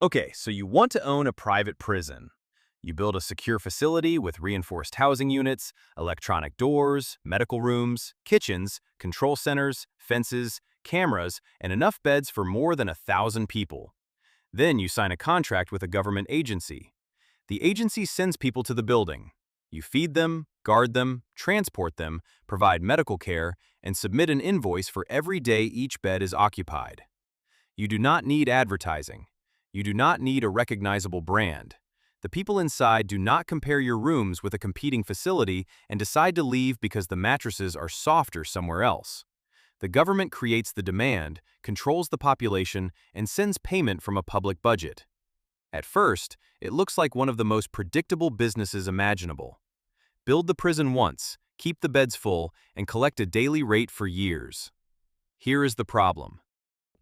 Okay, so you want to own a private prison. You build a secure facility with reinforced housing units, electronic doors, medical rooms, kitchens, control centers, fences, cameras, and enough beds for more than 1,000 people. Then you sign a contract with a government agency. The agency sends people to the building. You feed them, guard them, transport them, provide medical care, and submit an invoice for every day each bed is occupied. You do not need advertising. You do not need a recognizable brand. The people inside do not compare your rooms with a competing facility and decide to leave because the mattresses are softer somewhere else. The government creates the demand, controls the population, and sends payment from a public budget. At first, it looks like one of the most predictable businesses imaginable. Build the prison once, keep the beds full, and collect a daily rate for years. Here is the problem.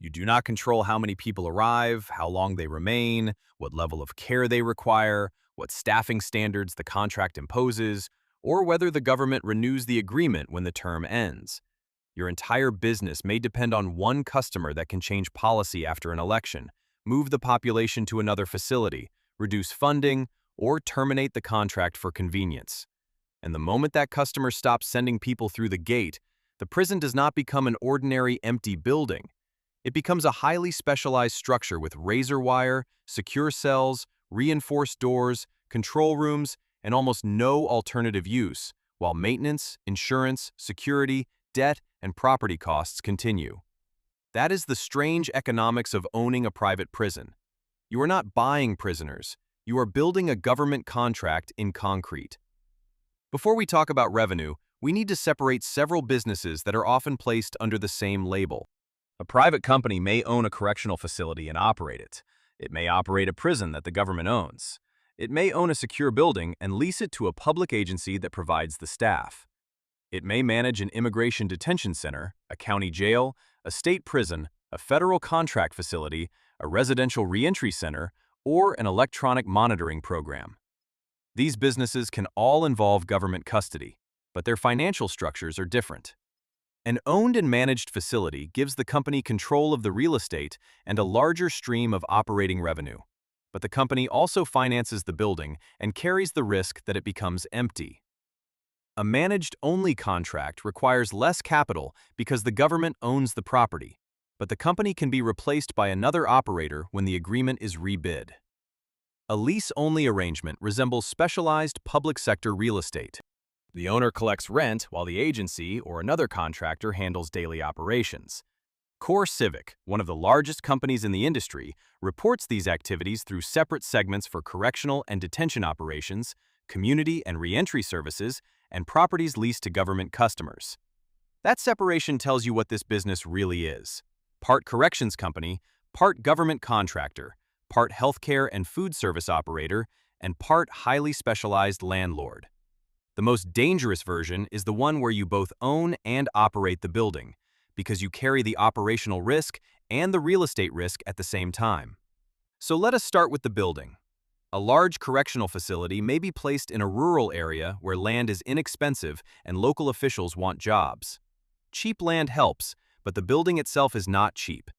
You do not control how many people arrive, how long they remain, what level of care they require, what staffing standards the contract imposes, or whether the government renews the agreement when the term ends. Your entire business may depend on one customer that can change policy after an election, move the population to another facility, reduce funding, or terminate the contract for convenience. And the moment that customer stops sending people through the gate, the prison does not become an ordinary empty building. It becomes a highly specialized structure with razor wire, secure cells, reinforced doors, control rooms, and almost no alternative use, while maintenance, insurance, security, debt, and property costs continue. That is the strange economics of owning a private prison. You are not buying prisoners. You are building a government contract in concrete. Before we talk about revenue, we need to separate several businesses that are often placed under the same label. A private company may own a correctional facility and operate it. It may operate a prison that the government owns. It may own a secure building and lease it to a public agency that provides the staff. It may manage an immigration detention center, a county jail, a state prison, a federal contract facility, a residential reentry center, or an electronic monitoring program. These businesses can all involve government custody, but their financial structures are different. An owned and managed facility gives the company control of the real estate and a larger stream of operating revenue. But the company also finances the building and carries the risk that it becomes empty. A managed-only contract requires less capital because the government owns the property, but the company can be replaced by another operator when the agreement is rebid. A lease-only arrangement resembles specialized public sector real estate. The owner collects rent while the agency or another contractor handles daily operations. Core Civic, one of the largest companies in the industry, reports these activities through separate segments for correctional and detention operations, community and reentry services, and properties leased to government customers. That separation tells you what this business really is. Part corrections company, part government contractor, part healthcare and food service operator, and part highly specialized landlord. The most dangerous version is the one where you both own and operate the building, because you carry the operational risk and the real estate risk at the same time. So let us start with the building. A large correctional facility may be placed in a rural area where land is inexpensive and local officials want jobs. Cheap land helps, but the building itself is not cheap.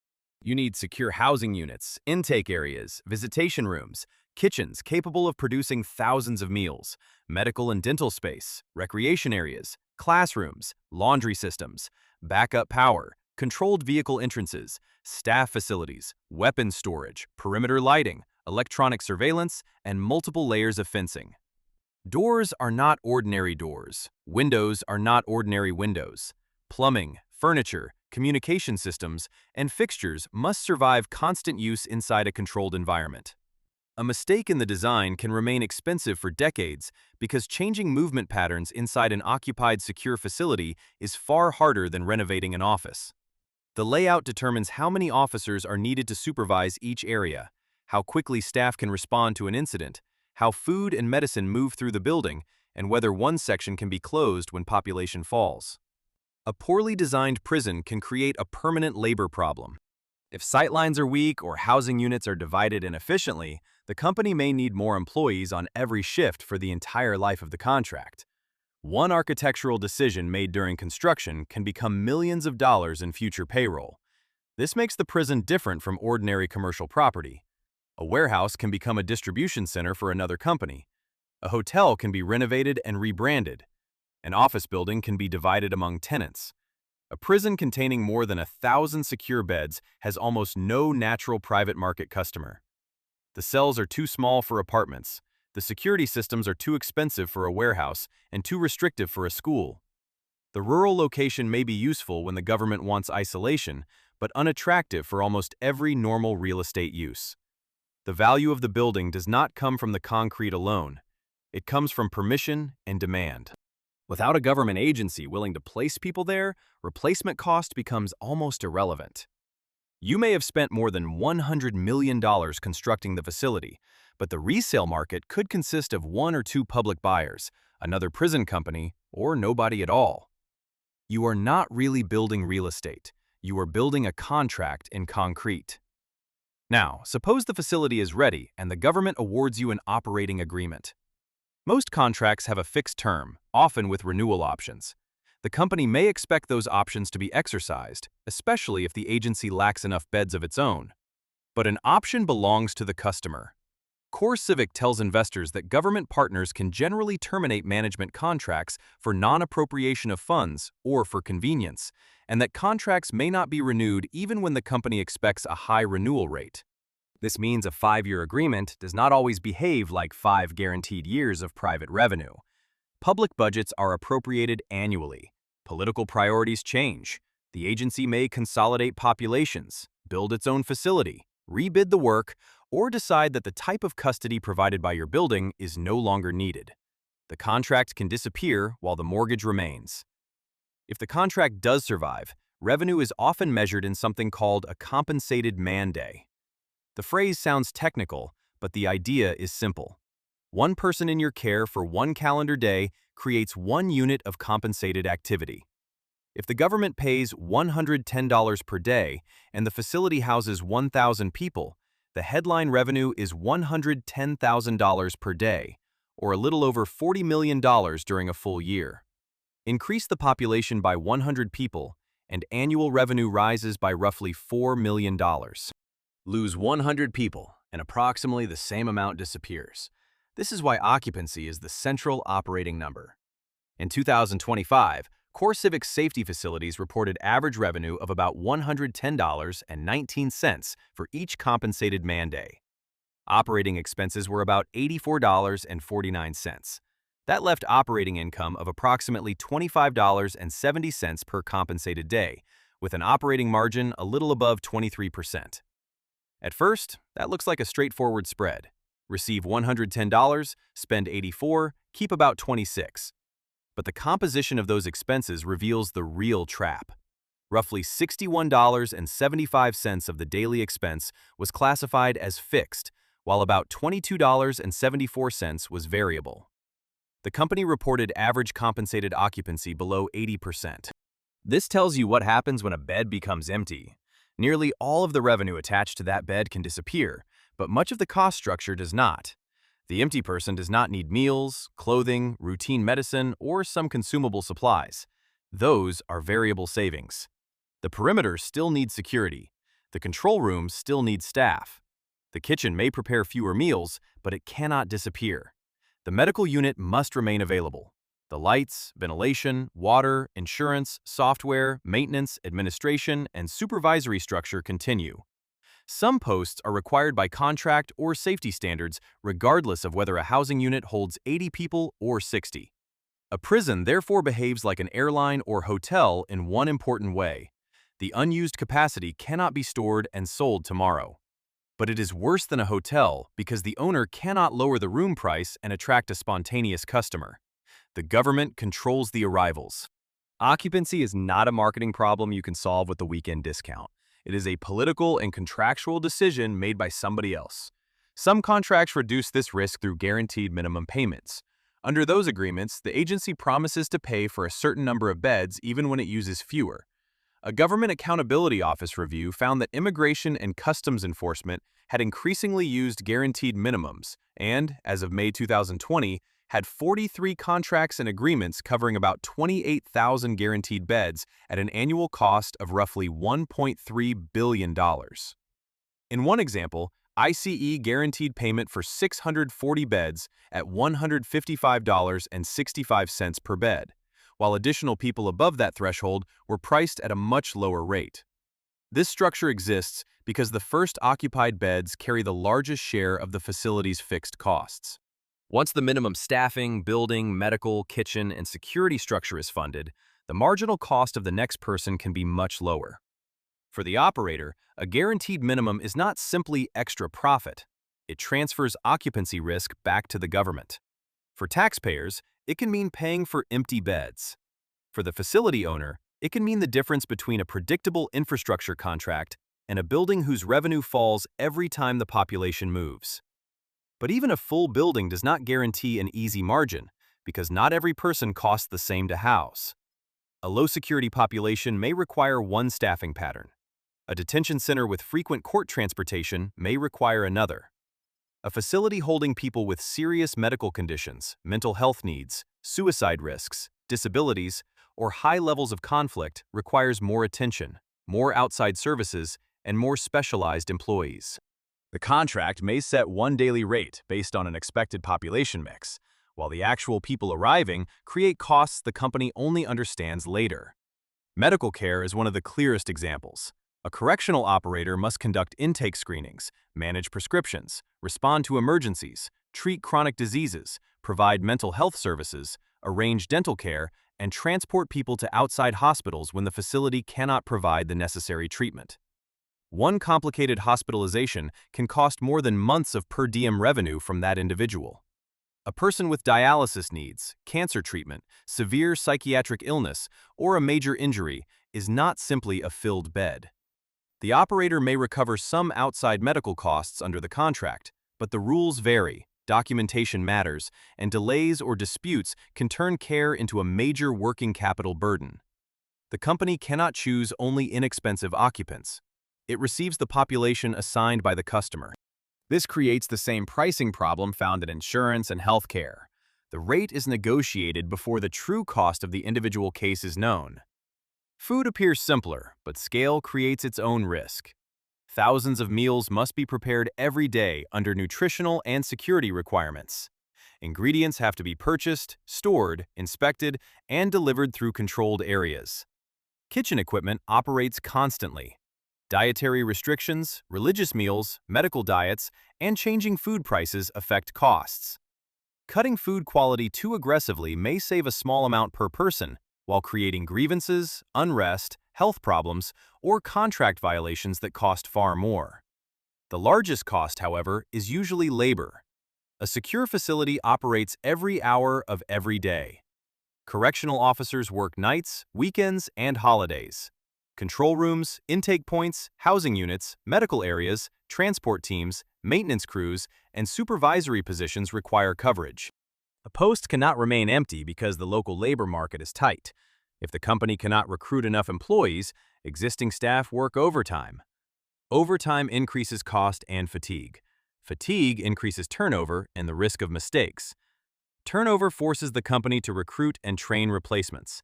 You need secure housing units, intake areas, visitation rooms, kitchens capable of producing thousands of meals, medical and dental space, recreation areas, classrooms, laundry systems, backup power, controlled vehicle entrances, staff facilities, weapons storage, perimeter lighting, electronic surveillance, and multiple layers of fencing. Doors are not ordinary doors. Windows are not ordinary windows. Plumbing, furniture, communication systems, and fixtures must survive constant use inside a controlled environment. A mistake in the design can remain expensive for decades because changing movement patterns inside an occupied secure facility is far harder than renovating an office. The layout determines how many officers are needed to supervise each area, how quickly staff can respond to an incident, how food and medicine move through the building, and whether one section can be closed when population falls. A poorly designed prison can create a permanent labor problem. If sightlines are weak or housing units are divided inefficiently, the company may need more employees on every shift for the entire life of the contract. One architectural decision made during construction can become millions of dollars in future payroll. This makes the prison different from ordinary commercial property. A warehouse can become a distribution center for another company. A hotel can be renovated and rebranded. An office building can be divided among tenants. A prison containing more than 1,000 secure beds has almost no natural private market customer. The cells are too small for apartments. The security systems are too expensive for a warehouse and too restrictive for a school. The rural location may be useful when the government wants isolation, but unattractive for almost every normal real estate use. The value of the building does not come from the concrete alone. It comes from permission and demand. Without a government agency willing to place people there, replacement cost becomes almost irrelevant. You may have spent more than $100 million constructing the facility, but the resale market could consist of one or two public buyers, another prison company, or nobody at all. You are not really building real estate. You are building a contract in concrete. Now, suppose the facility is ready and the government awards you an operating agreement. Most contracts have a fixed term, often with renewal options. The company may expect those options to be exercised, especially if the agency lacks enough beds of its own. But an option belongs to the customer. CoreCivic tells investors that government partners can generally terminate management contracts for non-appropriation of funds or for convenience, and that contracts may not be renewed even when the company expects a high renewal rate. This means a 5-year agreement does not always behave like 5 guaranteed years of private revenue. Public budgets are appropriated annually. Political priorities change. The agency may consolidate populations, build its own facility, rebid the work, or decide that the type of custody provided by your building is no longer needed. The contract can disappear while the mortgage remains. If the contract does survive, revenue is often measured in something called a compensated man day. The phrase sounds technical, but the idea is simple. One person in your care for one calendar day creates 1 unit of compensated activity. If the government pays $110 per day and the facility houses 1,000 people, the headline revenue is $110,000 per day, or a little over $40 million during a full year. Increase the population by 100 people, and annual revenue rises by roughly $4 million. Lose 100 people, and approximately the same amount disappears. This is why occupancy is the central operating number. In 2025, CoreCivic's safety facilities reported average revenue of about $110.19 for each compensated man day. Operating expenses were about $84.49. That left operating income of approximately $25.70 per compensated day, with an operating margin a little above 23%. At first, that looks like a straightforward spread. Receive $110, spend $84, keep about $26. But the composition of those expenses reveals the real trap. Roughly $61.75 of the daily expense was classified as fixed, while about $22.74 was variable. The company reported average compensated occupancy below 80%. This tells you what happens when a bed becomes empty. Nearly all of the revenue attached to that bed can disappear, but much of the cost structure does not. The empty person does not need meals, clothing, routine medicine, or some consumable supplies. Those are variable savings. The perimeter still needs security. The control room still needs staff. The kitchen may prepare fewer meals, but it cannot disappear. The medical unit must remain available. The lights, ventilation, water, insurance, software, maintenance, administration, and supervisory structure continue. Some posts are required by contract or safety standards regardless of whether a housing unit holds 80 people or 60. A prison therefore behaves like an airline or hotel in one important way. The unused capacity cannot be stored and sold tomorrow. But it is worse than a hotel because the owner cannot lower the room price and attract a spontaneous customer. The government controls the arrivals. Occupancy is not a marketing problem you can solve with the weekend discount. It is a political and contractual decision made by somebody else. Some contracts reduce this risk through guaranteed minimum payments. Under those agreements, the agency promises to pay for a certain number of beds even when it uses fewer. A Government Accountability Office review found that Immigration and Customs Enforcement had increasingly used guaranteed minimums and, as of May 2020, had 43 contracts and agreements covering about 28,000 guaranteed beds at an annual cost of roughly $1.3 billion. In one example, ICE guaranteed payment for 640 beds at $155.65 per bed, while additional people above that threshold were priced at a much lower rate. This structure exists because the first occupied beds carry the largest share of the facility's fixed costs. Once the minimum staffing, building, medical, kitchen, and security structure is funded, the marginal cost of the next person can be much lower. For the operator, a guaranteed minimum is not simply extra profit. It transfers occupancy risk back to the government. For taxpayers, it can mean paying for empty beds. For the facility owner, it can mean the difference between a predictable infrastructure contract and a building whose revenue falls every time the population moves. But even a full building does not guarantee an easy margin, because not every person costs the same to house. A low-security population may require one staffing pattern. A detention center with frequent court transportation may require another. A facility holding people with serious medical conditions, mental health needs, suicide risks, disabilities, or high levels of conflict requires more attention, more outside services, and more specialized employees. The contract may set one daily rate based on an expected population mix, while the actual people arriving create costs the company only understands later. Medical care is one of the clearest examples. A correctional operator must conduct intake screenings, manage prescriptions, respond to emergencies, treat chronic diseases, provide mental health services, arrange dental care, and transport people to outside hospitals when the facility cannot provide the necessary treatment. One complicated hospitalization can cost more than months of per diem revenue from that individual. A person with dialysis needs, cancer treatment, severe psychiatric illness, or a major injury is not simply a filled bed. The operator may recover some outside medical costs under the contract, but the rules vary, documentation matters, and delays or disputes can turn care into a major working capital burden. The company cannot choose only inexpensive occupants. It receives the population assigned by the customer. This creates the same pricing problem found in insurance and healthcare. The rate is negotiated before the true cost of the individual case is known. Food appears simpler, but scale creates its own risk. Thousands of meals must be prepared every day under nutritional and security requirements. Ingredients have to be purchased, stored, inspected, and delivered through controlled areas. Kitchen equipment operates constantly. Dietary restrictions, religious meals, medical diets, and changing food prices affect costs. Cutting food quality too aggressively may save a small amount per person, while creating grievances, unrest, health problems, or contract violations that cost far more. The largest cost, however, is usually labor. A secure facility operates every hour of every day. Correctional officers work nights, weekends, and holidays. Control rooms, intake points, housing units, medical areas, transport teams, maintenance crews, and supervisory positions require coverage. A post cannot remain empty because the local labor market is tight. If the company cannot recruit enough employees, existing staff work overtime. Overtime increases cost and fatigue. Fatigue increases turnover and the risk of mistakes. Turnover forces the company to recruit and train replacements.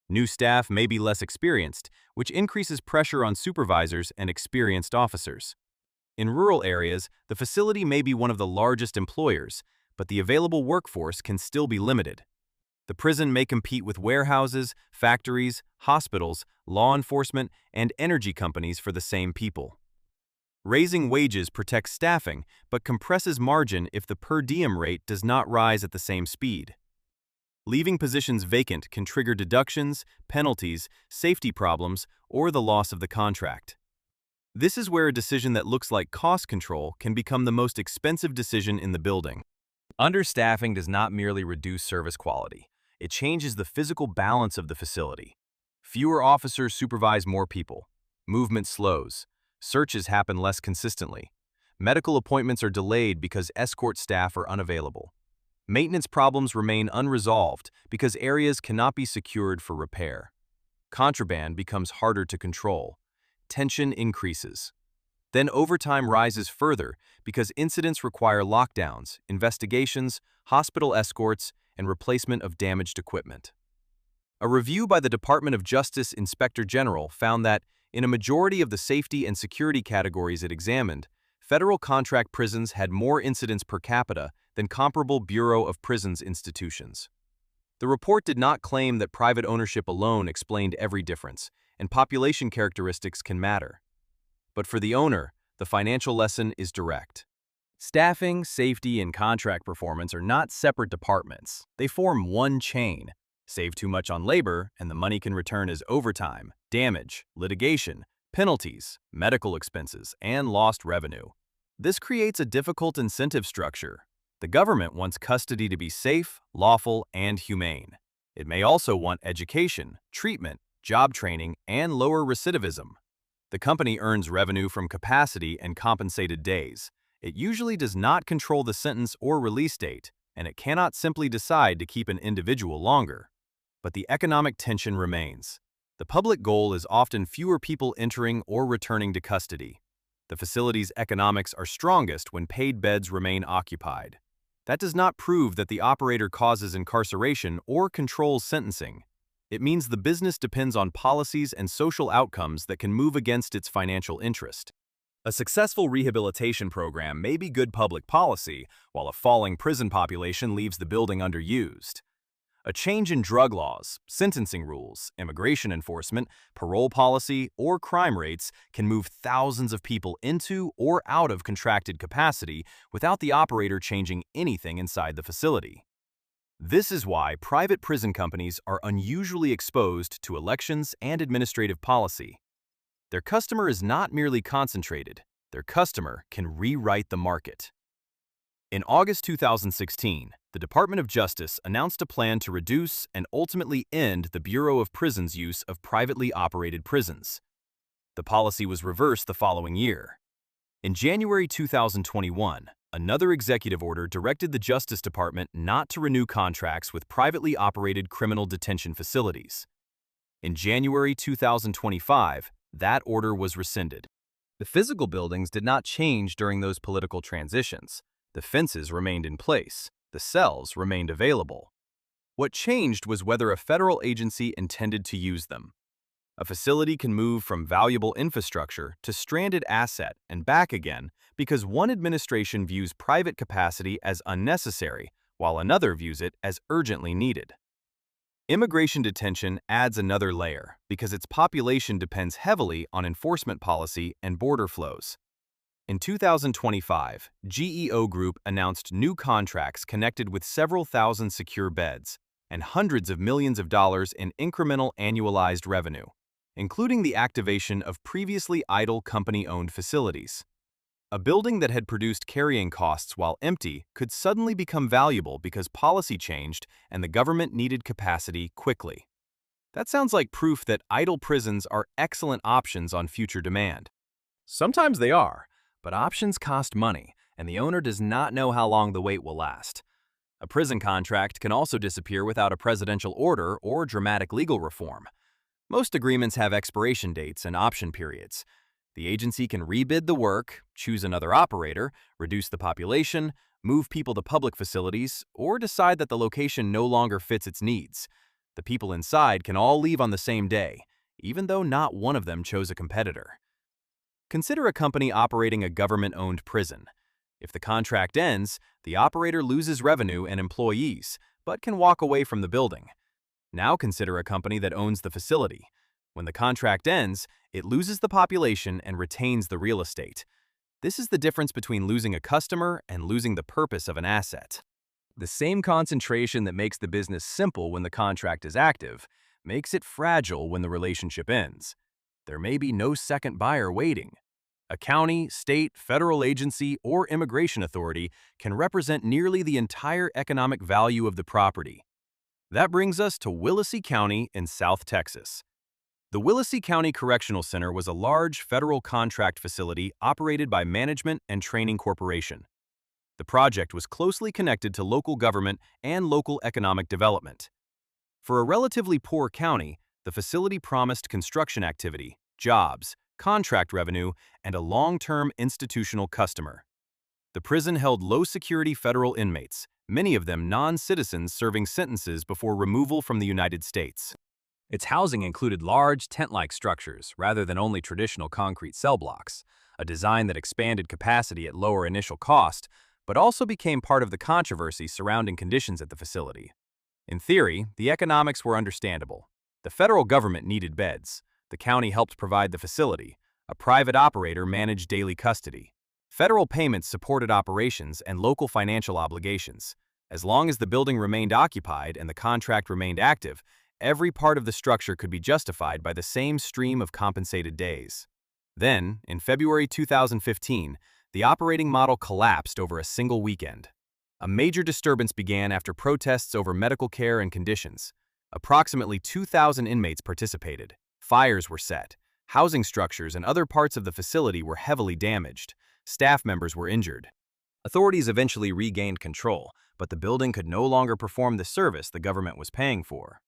New staff may be less experienced, which increases pressure on supervisors and experienced officers. In rural areas, the facility may be one of the largest employers, but the available workforce can still be limited. The prison may compete with warehouses, factories, hospitals, law enforcement, and energy companies for the same people. Raising wages protects staffing, but compresses margin if the per diem rate does not rise at the same speed. Leaving positions vacant can trigger deductions, penalties, safety problems, or the loss of the contract. This is where a decision that looks like cost control can become the most expensive decision in the building. Understaffing does not merely reduce service quality. It changes the physical balance of the facility. Fewer officers supervise more people. Movement slows. Searches happen less consistently. Medical appointments are delayed because escort staff are unavailable. Maintenance problems remain unresolved because areas cannot be secured for repair. Contraband becomes harder to control. Tension increases. Then overtime rises further because incidents require lockdowns, investigations, hospital escorts, and replacement of damaged equipment. A review by the Department of Justice Inspector General found that, in a majority of the safety and security categories it examined, federal contract prisons had more incidents per capita than comparable Bureau of Prisons institutions. The report did not claim that private ownership alone explained every difference, and population characteristics can matter. But for the owner, the financial lesson is direct. Staffing, safety, and contract performance are not separate departments. They form one chain. Save too much on labor, and the money can return as overtime, damage, litigation, penalties, medical expenses, and lost revenue. This creates a difficult incentive structure. The government wants custody to be safe, lawful, and humane. It may also want education, treatment, job training, and lower recidivism. The company earns revenue from capacity and compensated days. It usually does not control the sentence or release date, and it cannot simply decide to keep an individual longer. But the economic tension remains. The public goal is often fewer people entering or returning to custody. The facility's economics are strongest when paid beds remain occupied. That does not prove that the operator causes incarceration or controls sentencing. It means the business depends on policies and social outcomes that can move against its financial interest. A successful rehabilitation program may be good public policy, while a falling prison population leaves the building underused. A change in drug laws, sentencing rules, immigration enforcement, parole policy, or crime rates can move thousands of people into or out of contracted capacity without the operator changing anything inside the facility. This is why private prison companies are unusually exposed to elections and administrative policy. Their customer is not merely concentrated, their customer can rewrite the market. In August 2016, the Department of Justice announced a plan to reduce and ultimately end the Bureau of Prisons' use of privately operated prisons. The policy was reversed the following year. In January 2021, another executive order directed the Justice Department not to renew contracts with privately operated criminal detention facilities. In January 2025, that order was rescinded. The physical buildings did not change during those political transitions. The fences remained in place. The cells remained available. What changed was whether a federal agency intended to use them. A facility can move from valuable infrastructure to stranded asset and back again because one administration views private capacity as unnecessary, while another views it as urgently needed. Immigration detention adds another layer because its population depends heavily on enforcement policy and border flows. In 2025, GEO Group announced new contracts connected with several thousand secure beds and hundreds of millions of dollars in incremental annualized revenue, including the activation of previously idle company-owned facilities. A building that had produced carrying costs while empty could suddenly become valuable because policy changed and the government needed capacity quickly. That sounds like proof that idle prisons are excellent options on future demand. Sometimes they are, but options cost money, and the owner does not know how long the wait will last. A prison contract can also disappear without a presidential order or dramatic legal reform. Most agreements have expiration dates and option periods. The agency can rebid the work, choose another operator, reduce the population, move people to public facilities, or decide that the location no longer fits its needs. The people inside can all leave on the same day, even though not one of them chose a competitor. Consider a company operating a government-owned prison. If the contract ends, the operator loses revenue and employees, but can walk away from the building. Now consider a company that owns the facility. When the contract ends, it loses the population and retains the real estate. This is the difference between losing a customer and losing the purpose of an asset. The same concentration that makes the business simple when the contract is active makes it fragile when the relationship ends. There may be no second buyer waiting. A county, state, federal agency, or immigration authority can represent nearly the entire economic value of the property. That brings us to Willacy County in South Texas. The Willacy County Correctional Center was a large federal contract facility operated by Management and Training Corporation. The project was closely connected to local government and local economic development. For a relatively poor county, the facility promised construction activity, jobs, contract revenue, and a long-term institutional customer. The prison held low-security federal inmates, many of them non-citizens serving sentences before removal from the United States. Its housing included large, tent-like structures rather than only traditional concrete cell blocks. a design that expanded capacity at lower initial cost, but also became part of the controversy surrounding conditions at the facility. In theory, the economics were understandable. The federal government needed beds. The county helped provide the facility. A private operator managed daily custody. Federal payments supported operations and local financial obligations. As long as the building remained occupied and the contract remained active, every part of the structure could be justified by the same stream of compensated days. Then, in February 2015, the operating model collapsed over a single weekend. A major disturbance began after protests over medical care and conditions. Approximately 2,000 inmates participated. Fires were set. Housing structures and other parts of the facility were heavily damaged. Staff members were injured. Authorities eventually regained control, but the building could no longer perform the service the government was paying for.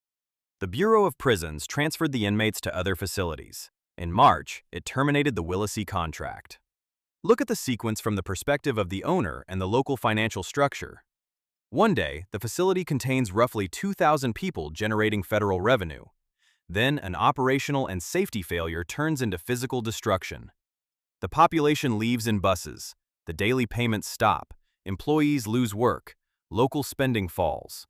The Bureau of Prisons transferred the inmates to other facilities. In March, it terminated the Willacy contract. Look at the sequence from the perspective of the owner and the local financial structure. One day, the facility contains roughly 2,000 people generating federal revenue. Then, an operational and safety failure turns into physical destruction. The population leaves in buses. The daily payments stop. Employees lose work. Local spending falls.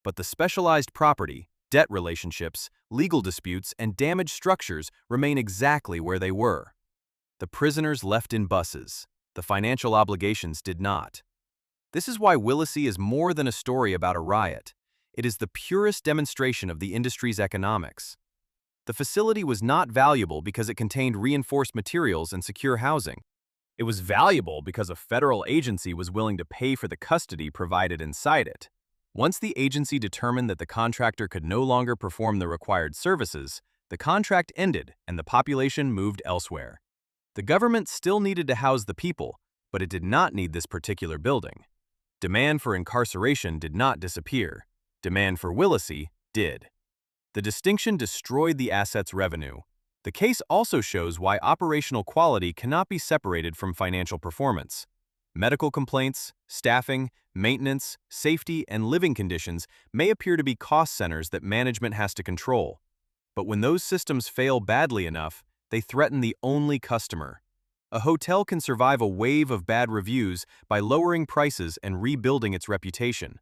But the specialized property, debt relationships, legal disputes, and damaged structures remain exactly where they were. The prisoners left in buses. The financial obligations did not. This is why Willacy is more than a story about a riot. It is the purest demonstration of the industry's economics. The facility was not valuable because it contained reinforced materials and secure housing. It was valuable because a federal agency was willing to pay for the custody provided inside it. Once the agency determined that the contractor could no longer perform the required services, the contract ended and the population moved elsewhere. The government still needed to house the people, but it did not need this particular building. Demand for incarceration did not disappear. Demand for Willacy did. The distinction destroyed the asset's revenue. The case also shows why operational quality cannot be separated from financial performance. Medical complaints, staffing, maintenance, safety, and living conditions may appear to be cost centers that management has to control. But when those systems fail badly enough, they threaten the only customer. A hotel can survive a wave of bad reviews by lowering prices and rebuilding its reputation.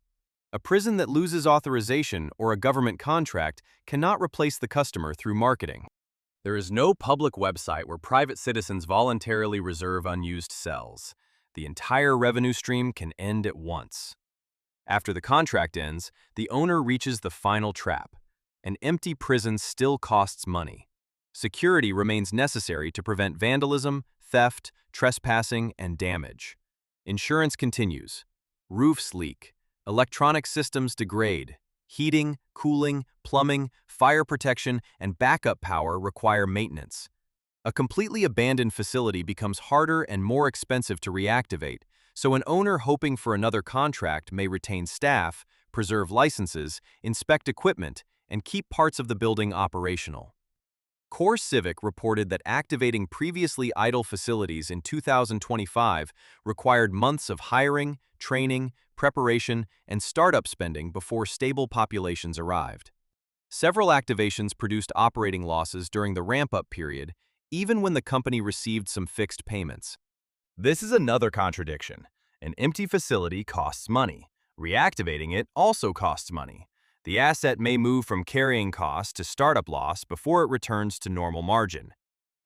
A prison that loses authorization or a government contract cannot replace the customer through marketing. There is no public website where private citizens voluntarily reserve unused cells. The entire revenue stream can end at once. After the contract ends, the owner reaches the final trap. An empty prison still costs money. Security remains necessary to prevent vandalism, theft, trespassing, and damage. Insurance continues. Roofs leak. Electronic systems degrade. Heating, cooling, plumbing, fire protection, and backup power require maintenance. A completely abandoned facility becomes harder and more expensive to reactivate, so an owner hoping for another contract may retain staff, preserve licenses, inspect equipment, and keep parts of the building operational. Core Civic reported that activating previously idle facilities in 2025 required months of hiring, training, preparation, and startup spending before stable populations arrived. Several activations produced operating losses during the ramp-up period, even when the company received some fixed payments. This is another contradiction. An empty facility costs money. Reactivating it also costs money. The asset may move from carrying cost to startup loss before it returns to normal margin.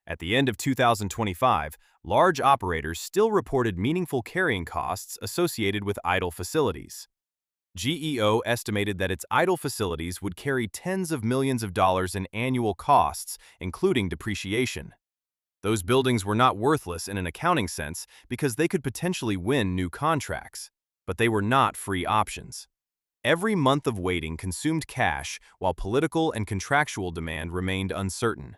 At the end of 2025, large operators still reported meaningful carrying costs associated with idle facilities. GEO estimated that its idle facilities would carry tens of millions of dollars in annual costs, including depreciation. Those buildings were not worthless in an accounting sense because they could potentially win new contracts, but they were not free options. Every month of waiting consumed cash while political and contractual demand remained uncertain.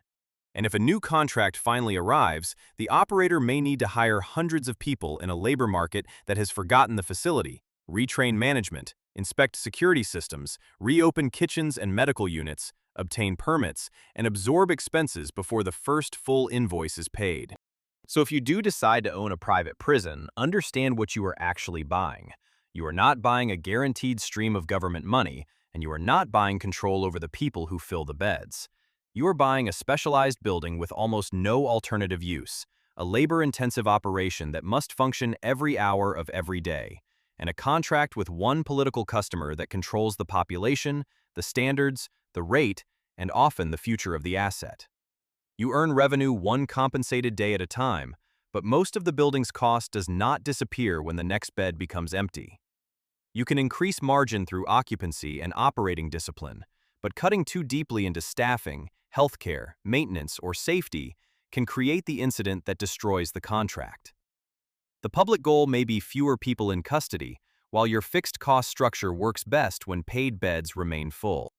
And if a new contract finally arrives, the operator may need to hire hundreds of people in a labor market that has forgotten the facility, retrain management, inspect security systems, reopen kitchens and medical units, obtain permits, and absorb expenses before the first full invoice is paid. So if you do decide to own a private prison, understand what you are actually buying. You are not buying a guaranteed stream of government money, and you are not buying control over the people who fill the beds. You are buying a specialized building with almost no alternative use, a labor-intensive operation that must function every hour of every day, and a contract with one political customer that controls the population, the standards, the rate, and often the future of the asset. You earn revenue one compensated day at a time, but most of the building's cost does not disappear when the next bed becomes empty. You can increase margin through occupancy and operating discipline, but cutting too deeply into staffing, healthcare, maintenance, or safety can create the incident that destroys the contract. The public goal may be fewer people in custody, while your fixed cost structure works best when paid beds remain full.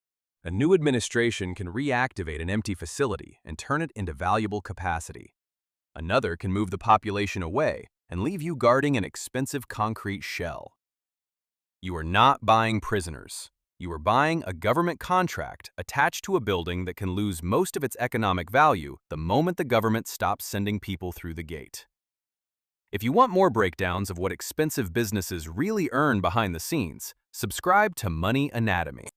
A new administration can reactivate an empty facility and turn it into valuable capacity. Another can move the population away and leave you guarding an expensive concrete shell. You are not buying prisoners. You are buying a government contract attached to a building that can lose most of its economic value the moment the government stops sending people through the gate. If you want more breakdowns of what expensive businesses really earn behind the scenes, subscribe to Money Anatomy.